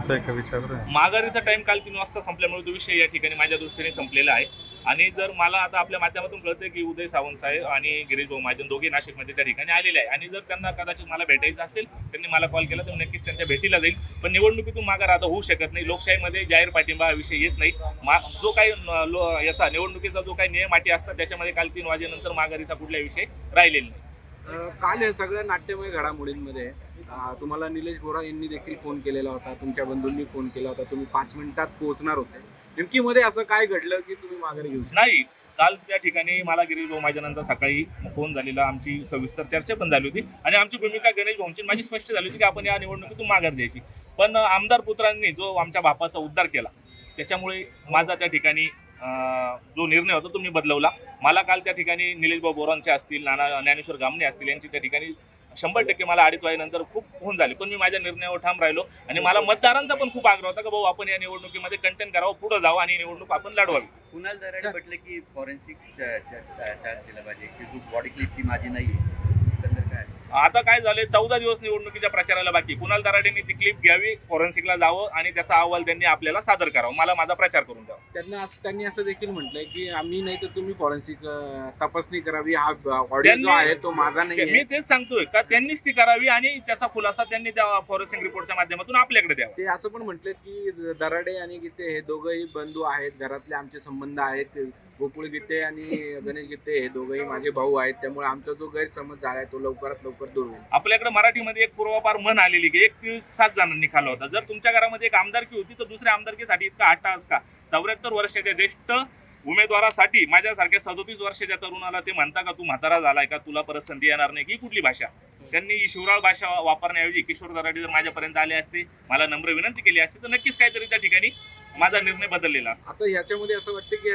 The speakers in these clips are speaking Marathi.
होतंय का विचार? माघारीचा टाइम काल 3 वाजता संपल्यामुळे तो विषय या ठिकाणी माझ्या दृष्टीने संपलेला आहे. आणि जर मला आता आपल्या माध्यमातून कळतंय की उदय सावंत साहेब आणि गिरीश भाऊ महाजन दोघे नाशिकमध्ये त्या ठिकाणी आलेले आहे आणि जर त्यांना कदाचित मला भेटायचं असेल त्यांनी मला कॉल केला तर मी नक्कीच त्यांच्या भेटीला जाईल. पण निवडणुकीतून माघार आता होऊ शकत नाही. लोकशाहीमध्ये जाहीर पाठिंबा हा विषय येत नाही. जो काही याचा निवडणुकीचा जो काही नियम अटी असतात त्याच्यामध्ये काल 3 वाजेनंतर माघारीचा कुठलाही विषय राहिलेला नाही. काल या सगळ्या नाट्यमय घडामोडींमध्ये तुम्हाला निलेश बोरा यांनी देखील फोन केलेला होता, तुमच्या बंधूंनी फोन केला होता, तुम्ही 5 मिनिटात पोहोचणार होते. नेमकी मध्ये असं काय घडलं की तुम्ही माघारी घेऊ शकता? नाही, काल त्या ठिकाणी मला गिरीश भाऊ महाजनांचा सकाळी फोन झालेला, आमची सविस्तर चर्चा पण झाली होती आणि आमची भूमिका गणेश भाऊंची माझी स्पष्ट झाली होती की आपण या निवडणुकीतून माघार द्यायची. पण आमदार पुत्रांनी जो आमच्या बापाचा उद्धार केला त्याच्यामुळे माझा त्या ठिकाणी जो निर्णय होता तो मी बदलवला. मला काल त्या ठिकाणी निलेश भाऊ बोरांचे असतील, ज्ञानेश्वर गामणे असतील यांची त्या ठिकाणी 100% मला 2:30 वाजेनंतर खूप फोन झाले. पण मी माझ्या निर्णयावर ठाम राहिलो आणि मला मतदारांचा पण खूप आग्रह होता की भाऊ आपण या निवडणुकीमध्ये कंटेन करावं, पुढे जावं आणि निवडणूक आपण लढवावी. कुणाल दराडे म्हटलं की फॉरेन्सिक चार्ज केला पाहिजे की जो बॉडी क्लिप ती माझी नाही आहे. काय आता काय झाले, 14 दिवस निवडणुकीच्या प्रचाराला बाकी. कुणाल दराडेंनी ती क्लिप घ्यावी, फॉरेन्सिकला जावं आणि त्याचा अहवाल त्यांनी आपल्याला सादर करावा, मला माझा प्रचार करून द्यावा. त्यांनी असं देखील म्हटलंय की आम्ही नाही तर तुम्ही फॉरेन्सिक तपासणी करावी, हा ऑडिओ जो आहे तो माझा नाही. मी तेच सांगतोय का त्यांनीच ती करावी आणि त्याचा खुलासा त्यांनी त्या फॉरेन्सिक रिपोर्टच्या माध्यमातून आपल्याकडे द्यावा. ते असं पण म्हटले की दराडे आणि गीते हे दोघंही बंधू आहेत, घरातले आमचे संबंध आहेत. गोकुळ गीते आणि गणेश गीते हे दोघंही माझे भाऊ आहेत, त्यामुळे आमचा जो गैरसमज झालाय तो लवकरात लवकर दूर होईल. आपल्याकडे मराठीमध्ये एक पूर्वापार म्हण आलेली की 1-7 जणांनी खाल्ला होता. जर तुमच्या घरामध्ये एक आमदारकी होती तर दुसऱ्या आमदारकीसाठी इतका हट्टास का? 74 वर्षाच्या ज्येष्ठ उमेदवारासाठी माझ्यासारख्या 37 वर्षाच्या तरुणाला ते म्हणता का तू म्हातारा झालाय का, तुला परत संधी येणार नाही, की कुठली भाषा? त्यांनी शिवराळ भाषा वापरण्याऐवजी किशोर दराडे जर माझ्यापर्यंत आले असते, मला नम्र विनंती केली असते तर नक्कीच काहीतरी त्या ठिकाणी माझा निर्णय बदललेला असता. आता याच्यामध्ये असं वाटतं की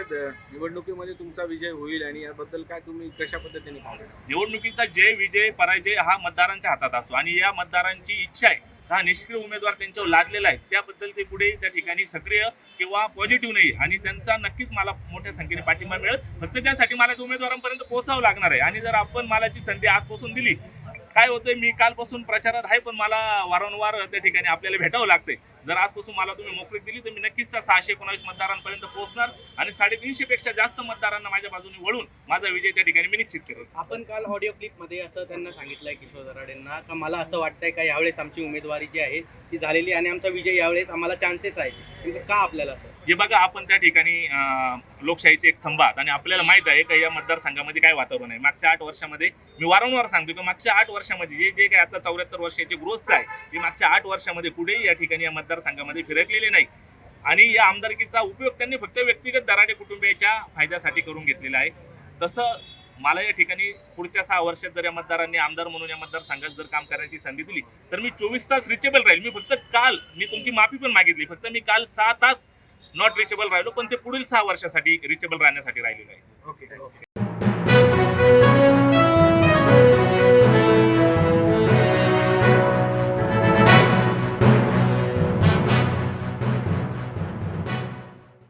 निवडणुकीमध्ये तुमचा विजय होईल आणि याबद्दल काय तुम्ही कशा पद्धतीने पाहता? निवडणुकीचा जय विजय पराजय हा मतदारांच्या हातात असतो आणि या मतदारांची इच्छा आहे, हा निष्क्रिय उमेदवार त्यांच्यावर लादलेला आहे, त्याबद्दल ते पुढे त्या ठिकाणी सक्रिय किंवा पॉझिटिव्ह नाही आणि त्यांचा नक्कीच मला मोठ्या संख्येने पाठिंबा मिळेल. फक्त त्यासाठी मला उमेदवारांपर्यंत पोहोचावं लागणार आहे आणि जर आपण मला ती संधी आजपासून दिली, काय होतंय मी कालपासून प्रचारात आहे पण मला वारंवार त्या ठिकाणी आपल्याला भेटावं लागतंय. जर आजपासून मला तुम्ही मोकळीक दिली तर मी नक्कीच त्या 619 मतदारांपर्यंत पोहोचणार आणि 350 पेक्षा जास्त मतदारांना माझ्या बाजूने वळून माझा विजय त्या ठिकाणी मी निश्चित करेन. आपण काल ऑडिओ क्लिप मध्ये असं त्यांना सांगितलंय किशोर दराडेंना का मला असं वाटतंय का यावेळेस आमची उमेदवारी जी आहे ती झालेली आणि आमचा विजय यावेळेस आम्हाला चान्सेस आहेत, का आपल्याला असं? हे बघा, आपण त्या ठिकाणी लोकशाहीचे एक संवाद आणि आपल्याला माहित आहे का या मतदारसंघामध्ये काय वातावरण आहे. मागच्या 8 वर्षामध्ये मी वारंवार सांगतो की मागच्या 8 वर्षामध्ये जे काही आता 74 वर्षाचे ग्रोथ आहे ती मागच्या 8 वर्षामध्ये कुठेही या ठिकाणी या मतदारसंघामध्ये फिरकलेले नाही आणि या आमदारकीचा उपयोग त्यांनी फक्त व्यक्तिगत दराडे कुटुंबियाच्या फायद्यासाठी करून घेतलेला आहे. तसं मला या ठिकाणी पुढच्या 6 वर्षात जर या मतदारांनी आमदार म्हणून या मतदारसंघात जर काम करण्याची संधी दिली तर मी 24 तास रिचेबल राहील. मी फक्त काल मी तुमची माफी पण मागितली, फक्त मी काल 6 तास नॉट रिचेबल राहिलो, पण ते पुढील 6 वर्षासाठी रिचेबल राहण्यासाठी राहिलेलं आहे. ओके.